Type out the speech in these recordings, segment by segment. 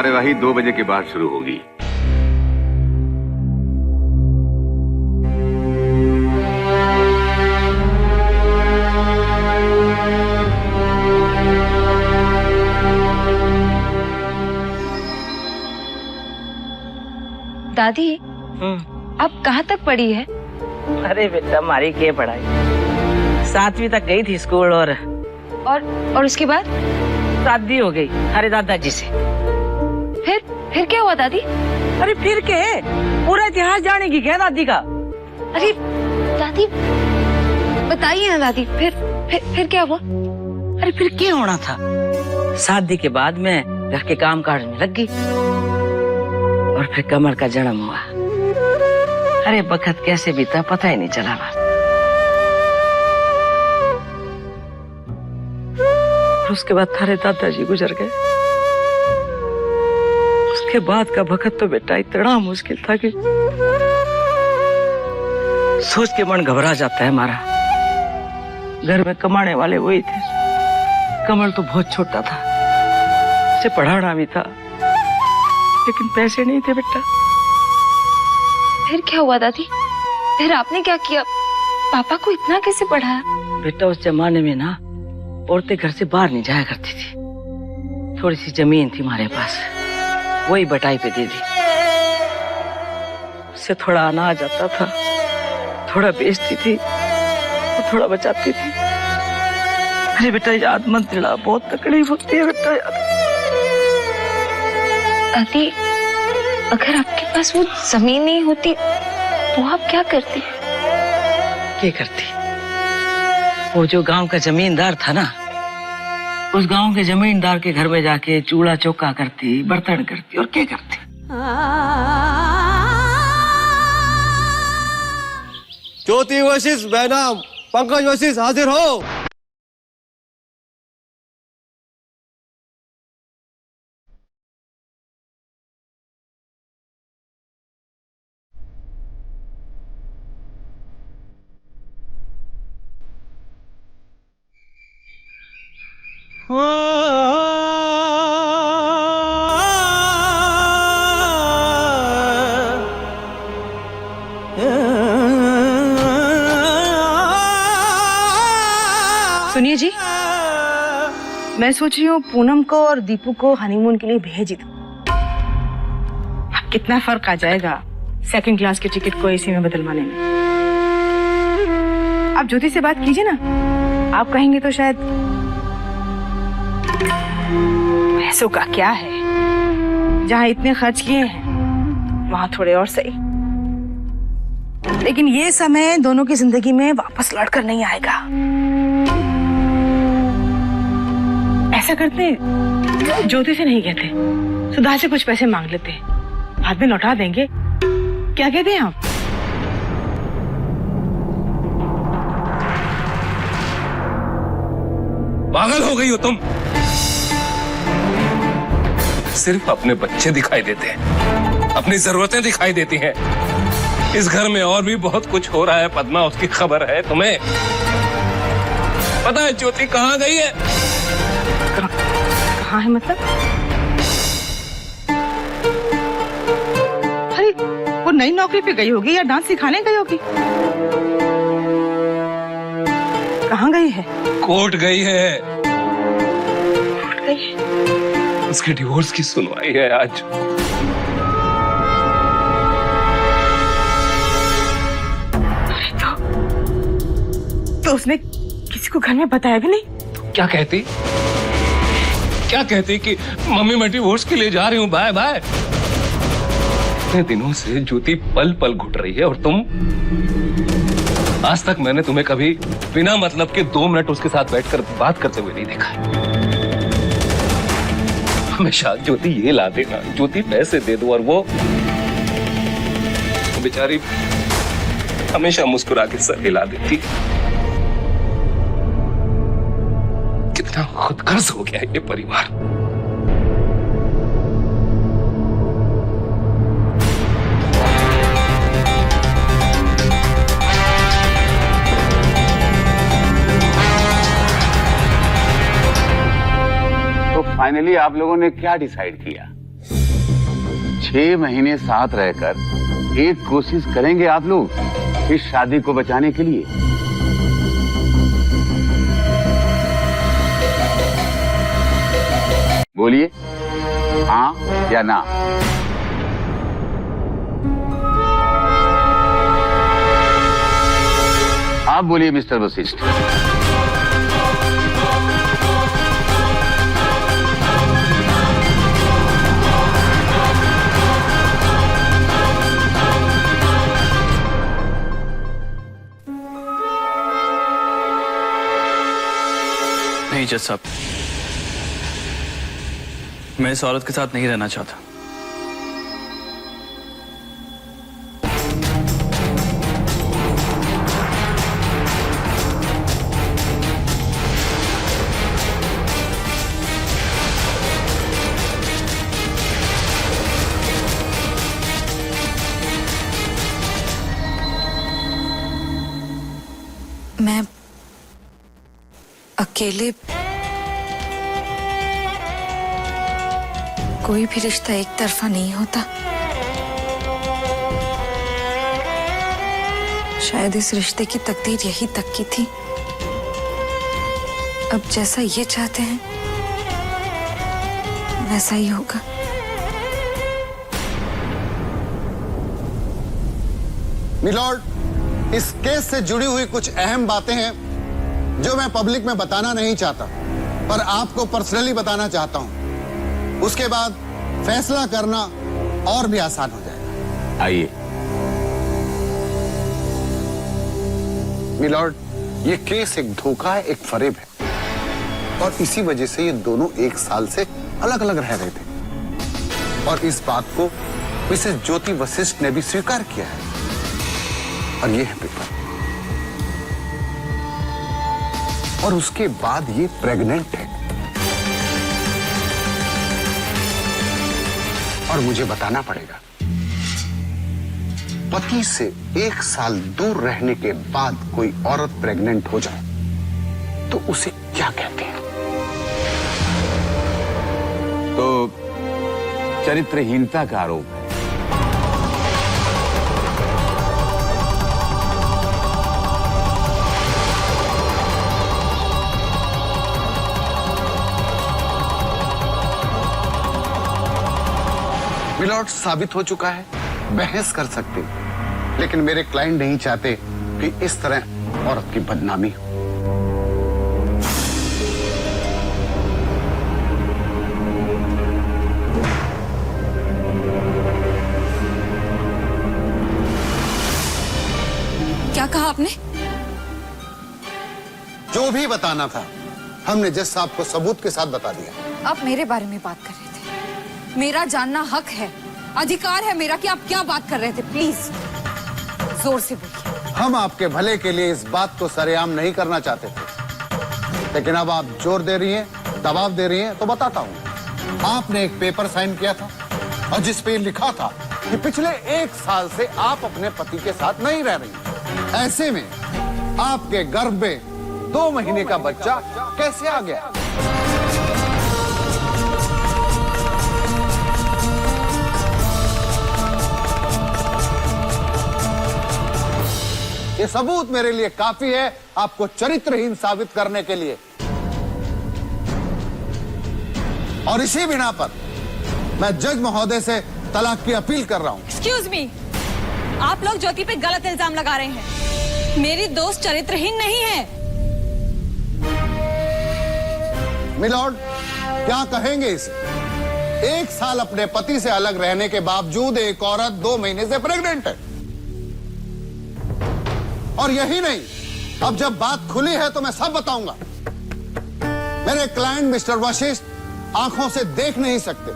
कार्यवाही 2 बजे के बाद शुरू होगी। दादी, अब कहाँ तक पढ़ी है? अरे बेटा, हमारी क्या पढ़ाई, 7वीं तक गई थी स्कूल और उसके बाद शादी हो गई अरे दादाजी से। फिर क्या हुआ दादी? अरे फिर क्या, पूरा इतिहास जानेगी क्या दादी का? अरे दादी बताइए ना दादी, फिर क्या हुआ? अरे फिर क्या होना था, शादी के बाद मैं घर के काम काज में लग गई और फिर कमल का जन्म हुआ। अरे वक्त कैसे बीता पता ही नहीं चला। उसके बाद थारे दादाजी गुजर गए। उसके बाद का वक्त तो बेटा इतना मुश्किल था कि सोच के मन घबरा जाता है हमारा। घर में कमाने वाले वही थे, कमल तो बहुत छोटा था, उसे पढ़ाना भी था लेकिन पैसे नहीं थे बेटा। फिर क्या हुआ दादी? फिर आपने क्या किया? पापा को इतना कैसे पढ़ाया? बेटा उस जमाने में ना औरतें घर से बाहर नहीं जाया करती थी। थोड़ी सी जमीन थी हमारे पास, वही बटाई पे दे दी। उससे थोड़ा अनाज आता था, थोड़ा बेचती थी और थोड़ा बचाती थी। अरे बेटा याद मत दिला, बहुत तकलीफ होती है बेटा याद। दादी, अगर आपके पास वो जमीन नहीं होती तो आप क्या करती? क्या करती? वो जो गांव का जमींदार था ना, उस गांव के जमींदार के घर में जाके चूल्हा चौका करती, बर्तन करती और क्या करती। ज्योति वशिष्ठ बैनाम पंकज वशिष्ठ हाजिर हो। सुनिए जी, मैं सोच रही हूँ पूनम को और दीपू को हनीमून के लिए भेज दूं। अब कितना फर्क आ जाएगा 2nd क्लास के टिकट को एसी में बदलवाने में। आप ज्योति से बात कीजिए ना, आप कहेंगे तो शायद पैसों का क्या है, जहाँ इतने खर्च किए हैं वहाँ थोड़े और सही, लेकिन ये समय दोनों की जिंदगी में वापस लौट कर नहीं आएगा। ऐसा करते, ज्योति से नहीं कहते, सुधा से कुछ पैसे मांग लेते, बाद में लौटा देंगे। क्या कहते हैं आप? पागल हो गई हो तुम? सिर्फ अपने बच्चे दिखाई देते हैं, अपनी जरूरतें दिखाई देती हैं। इस घर में और भी बहुत कुछ हो रहा है पद्मा, उसकी खबर है तुम्हें? पता है ज्योति कहाँ गई है? कहाँ है मतलब? अरे वो नई नौकरी पे गई होगी या डांस सिखाने गई होगी। कहाँ गई है? कोर्ट गई है। कोर्ट गई है? उसके डिवोर्स की सुनवाई है आज। तो उसने किसी को घर में बताया भी नहीं? तो क्या कहती? क्या कहती कि मम्मी मैं डिवोर्स के लिए जा रही हूँ, बाय बाय। इतने दिनों से ज्योति पल पल घुट रही है और तुम, आज तक मैंने तुम्हें कभी बिना मतलब के 2 मिनट उसके साथ बैठकर बात करते हुए नहीं देखा। हमेशा ज्योति ये ला देना, ज्योति पैसे दे दो, और वो बेचारी हमेशा मुस्कुरा के सर हिला देती। कितना खुदगर्ज हो गया ये परिवार। तो फाइनली आप लोगों ने क्या डिसाइड किया? 6 महीने साथ रहकर एक कोशिश करेंगे आप लोग इस शादी को बचाने के लिए? बोलिए, हाँ या ना? आप बोलिए मिस्टर वशिष्ठ। नहीं जज साहब, मैं इस औरत के साथ नहीं रहना चाहता। मैं अकेले कोई भी रिश्ता एक तरफा नहीं होता। शायद इस रिश्ते की तकदीर यही तक की थी। अब जैसा ये चाहते हैं वैसा ही होगा। मिलॉर्ड, इस केस से जुड़ी हुई कुछ अहम बातें हैं जो मैं पब्लिक में बताना नहीं चाहता, पर आपको पर्सनली बताना चाहता हूं। उसके बाद फैसला करना और भी आसान हो जाएगा। आइए। मिलॉर्ड, ये केस एक धोखा है, एक फरेब है, और इसी वजह से ये दोनों 1 साल से अलग अलग रह रहे थे, और इस बात को मिसेस ज्योति वशिष्ठ ने भी स्वीकार किया है। और ये है पेपर, और उसके बाद ये प्रेग्नेंट है, और मुझे बताना पड़ेगा, पति से 1 साल दूर रहने के बाद कोई औरत प्रेग्नेंट हो जाए तो उसे क्या कहते हैं? तो चरित्रहीनता का आरोप है। मिलॉर्ड, साबित हो चुका है, बहस कर सकते, लेकिन मेरे क्लाइंट नहीं चाहते कि इस तरह औरत की बदनामी हो। क्या कहा आपने? जो भी बताना था हमने जज साहब को सबूत के साथ बता दिया। आप मेरे बारे में बात कर रहे थे। मेरा जानना हक है, अधिकार है मेरा कि आप क्या बात कर रहे थे। प्लीज जोर से बोलिए। हम आपके भले के लिए इस बात को सरेआम नहीं करना चाहते थे, लेकिन अब आप जोर दे रही हैं, दबाव दे रही हैं, तो बताता हूं। आपने एक पेपर साइन किया था और जिस पे लिखा था कि पिछले 1 साल से आप अपने पति के साथ नहीं रह रही। ऐसे में आपके गर्भ में 2 महीने का बच्चा कैसे आ गया? ये सबूत मेरे लिए काफी है आपको चरित्रहीन साबित करने के लिए, और इसी बिना पर मैं जज महोदय से तलाक की अपील कर रहा हूं। एक्सक्यूज मी, आप लोग ज्योति पे गलत इल्जाम लगा रहे हैं। मेरी दोस्त चरित्रहीन नहीं है। मिलॉर्ड, क्या कहेंगे इसे? 1 साल अपने पति से अलग रहने के बावजूद एक औरत 2 महीने से प्रेग्नेंट है। और यही नहीं, अब जब बात खुली है तो मैं सब बताऊंगा। मेरे क्लाइंट मिस्टर वशिष्ठ आंखों से देख नहीं सकते,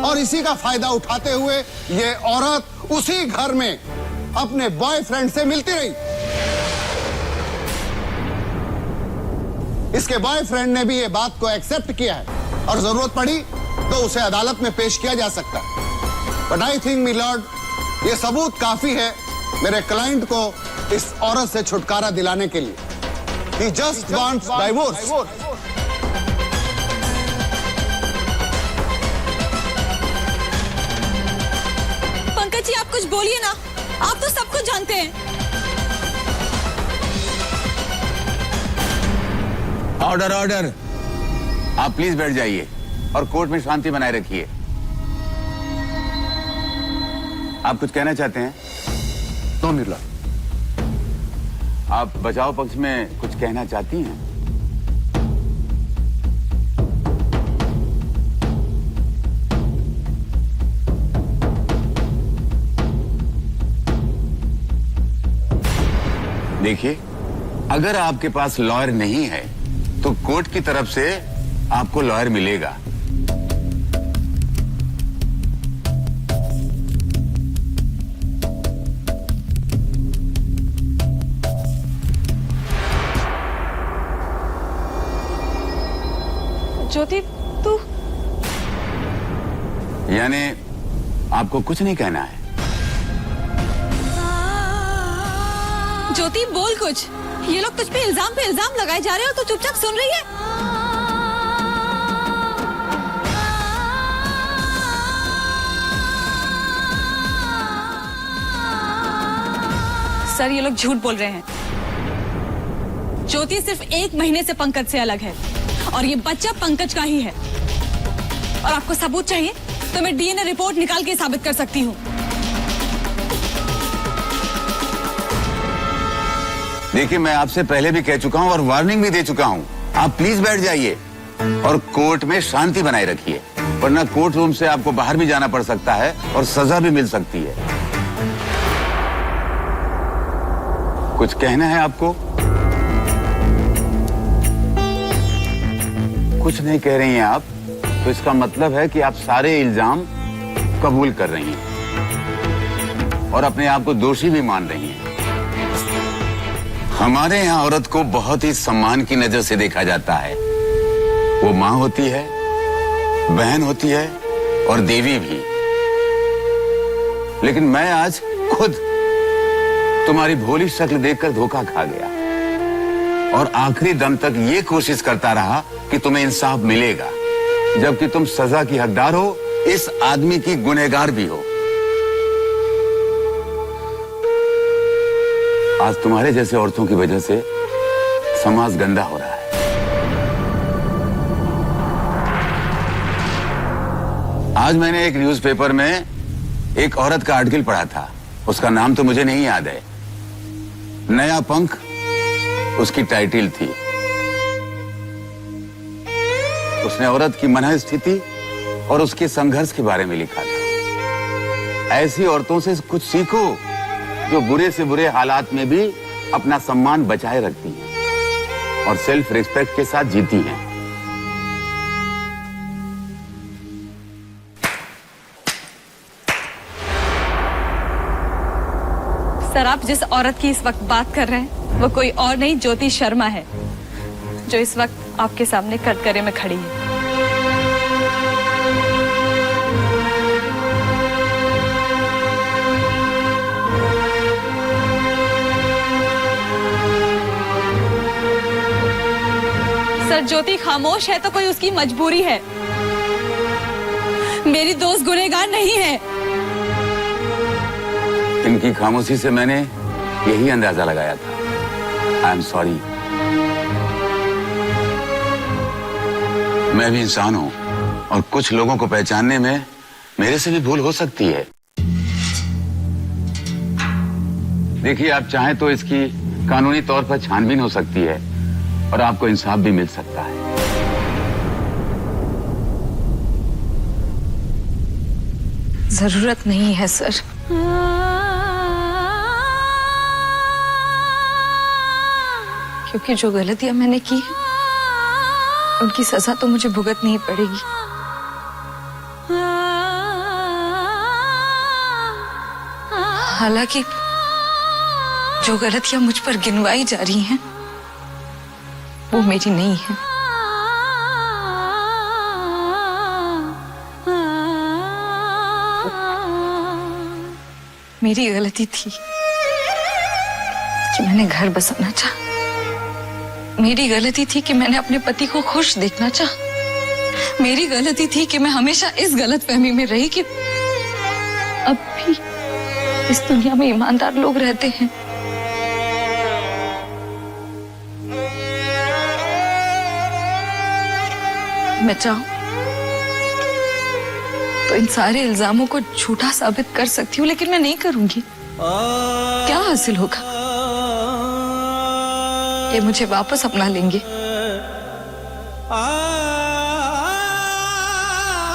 और इसी का फायदा उठाते हुए ये औरत उसी घर में अपने बॉयफ्रेंड से मिलती रही। इसके बॉयफ्रेंड ने भी ये बात को एक्सेप्ट किया है, और जरूरत पड़ी तो उसे अदालत में पेश किया जा सकता है। बट आई थिंक मिलॉर्ड, ये सबूत काफी है मेरे क्लाइंट को इस औरत से छुटकारा दिलाने के लिए। He just wants divorce. जी आप कुछ बोलिए ना, आप तो सब कुछ जानते हैं। Order order. आप प्लीज बैठ जाइए और कोर्ट में शांति बनाए रखिए। आप कुछ कहना चाहते हैं? नो निर्ला, आप बचाव पक्ष में कुछ कहना चाहती हैं? देखिए, अगर आपके पास लॉयर नहीं है तो कोर्ट की तरफ से आपको लॉयर मिलेगा। ज्योति तू, यानी आपको कुछ नहीं कहना है? ज्योति बोल कुछ। ये लोग तुझ पे इल्जाम लगाए जा रहे हो, तो चुपचाप सुन रही है। सर ये लोग झूठ बोल रहे हैं। ज्योति सिर्फ 1 महीने से पंकज से अलग है और ये बच्चा पंकज का ही है। और आपको सबूत चाहिए तो मैं डीएनए रिपोर्ट निकाल के साबित कर सकती हूँ। देखिए, मैं आपसे पहले भी कह चुका हूं और वार्निंग भी दे चुका हूं। आप प्लीज बैठ जाइए और कोर्ट में शांति बनाए रखिए, वरना कोर्ट रूम से आपको बाहर भी जाना पड़ सकता है और सजा भी मिल सकती है। कुछ कहना है आपको? कुछ नहीं कह रही हैं आप, तो इसका मतलब है कि आप सारे इल्जाम कबूल कर रही हैं और अपने आप को दोषी भी मान रही हैं। हमारे यहाँ औरत को बहुत ही सम्मान की नजर से देखा जाता है। वो माँ होती है, बहन होती है और देवी भी। लेकिन मैं आज खुद तुम्हारी भोली शक्ल देखकर धोखा खा गया और आखिरी दम तक ये कोशिश करता रहा कि तुम्हें इंसाफ मिलेगा, जबकि तुम सजा की हकदार हो, इस आदमी की गुनहगार भी हो। आज तुम्हारे जैसे औरतों की वजह से समाज गंदा हो रहा है। आज मैंने एक न्यूज़पेपर में एक औरत का आर्टिकल पढ़ा था, उसका नाम तो मुझे नहीं याद है। नया पंख उसकी टाइटल थी। उसने औरत की मनः स्थिति और उसके संघर्ष के बारे में लिखा था। ऐसी औरतों से कुछ सीखो जो बुरे से बुरे हालात में भी अपना सम्मान बचाए रखती हैं और सेल्फ रिस्पेक्ट के साथ जीती हैं। सर आप जिस औरत की इस वक्त बात कर रहे हैं वो कोई और नहीं ज्योति शर्मा है, जो इस वक्त आपके सामने कटघरे में खड़ी है। सर ज्योति खामोश है तो कोई उसकी मजबूरी है। मेरी दोस्त गुनहगार नहीं है। इनकी खामोशी से मैंने यही अंदाजा लगाया था। I am sorry. मैं भी इंसान हूं और कुछ लोगों को पहचानने में मेरे से भी भूल हो सकती है। देखिए, आप चाहें तो इसकी कानूनी तौर पर छानबीन हो सकती है और आपको इंसाफ भी मिल सकता है। जरूरत नहीं है सर। क्योंकि जो गलतियां मैंने की है उनकी सजा तो मुझे भुगतनी ही पड़ेगी। हालांकि जो गलतियां मुझ पर गिनवाई जा रही हैं वो मेरी नहीं है। मेरी गलती थी कि मैंने घर बसाना चाहा। मेरी गलती थी कि मैंने अपने पति को खुश देखना चाहा। मेरी गलती थी कि मैं हमेशा इस गलतफहमी में रही कि अब भी इस दुनिया में ईमानदार लोग रहते हैं। मैं चाहूं तो इन सारे इल्जामों को झूठा साबित कर सकती हूँ, लेकिन मैं नहीं करूंगी। क्या हासिल होगा? ये मुझे वापस अपना लेंगे।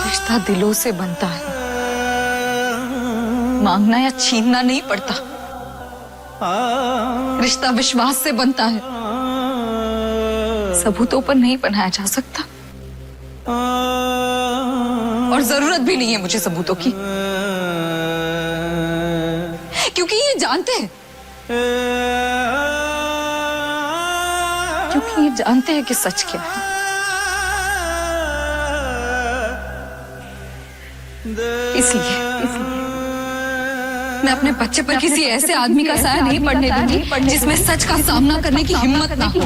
रिश्ता दिलों से बनता है, मांगना या छीनना नहीं पड़ता। रिश्ता विश्वास से बनता है, सबूतों पर नहीं बनाया जा सकता। और जरूरत भी नहीं है मुझे सबूतों की, क्योंकि ये जानते हैं कि सच क्या है। इसलिए मैं अपने बच्चे पर किसी ऐसे आदमी का साया नहीं पड़ने दूंगी जिसमें सच का सामना करने की हिम्मत ना हो।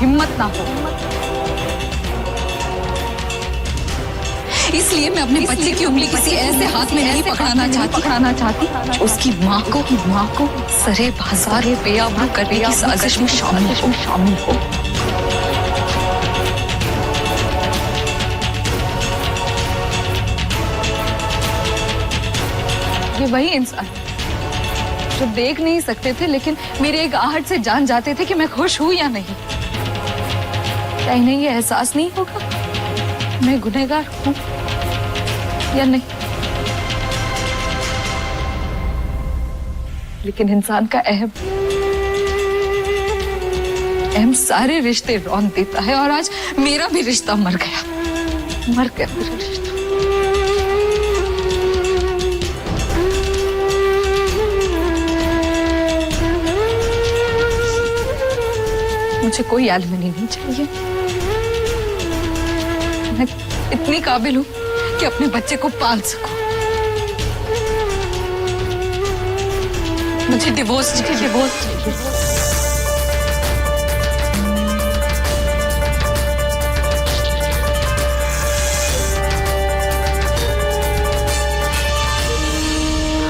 इसलिए मैं अपने बच्चे की उंगली किसी ऐसे हाथ में नहीं पकड़ाना चाहती जो उसकी माँ को सरे बाजार बेआबरू करने की साजिश में शामिल हो। ये वही इंसान जो देख नहीं सकते थे, लेकिन मेरे एक आहट से जान जाते थे कि मैं खुश हूं या नहीं। क्या इन्हें ये एहसास नहीं होगा मैं गुनहगार हूं या नहीं? लेकिन इंसान का अहम सारे रिश्ते रौन देता है, और आज मेरा भी रिश्ता मर गया मेरा रिश्ता। मुझे कोई एलिमनी नहीं चाहिए। मैं इतनी काबिल हूं कि अपने बच्चे को पाल सकूं। मुझे डिवोर्स चाहिए।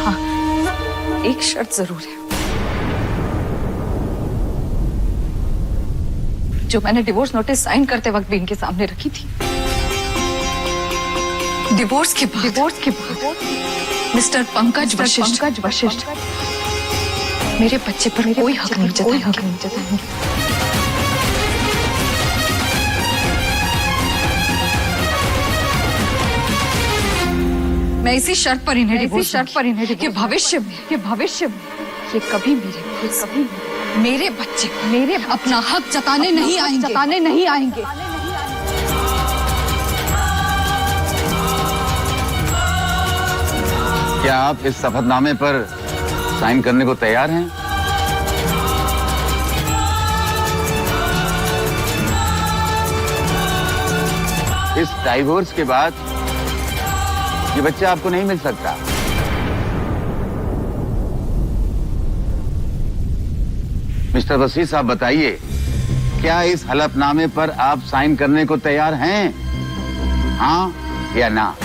हाँ, एक शर्त जरूर है जो मैंने डिवोर्स नोटिस साइन करते वक्त भी इनके सामने रखी थी। डिवोर्स के बाद मिस्टर पंकज वशिष्ठ मेरे बच्चे पर कोई हक नहीं जताएंगे। मैं इसी शर्त पर इन्हें डिवोर्स कि भविष्य में ये कभी मेरे बच्चे अपना हक जताने नहीं आएंगे। क्या आप इस शपथनामे पर साइन करने को तैयार हैं? इस डाइवोर्स के बाद ये बच्चा आपको नहीं मिल सकता। मिस्टर वसीस, आप बताइए, क्या इस हलफनामे पर आप साइन करने को तैयार हैं? हाँ या ना?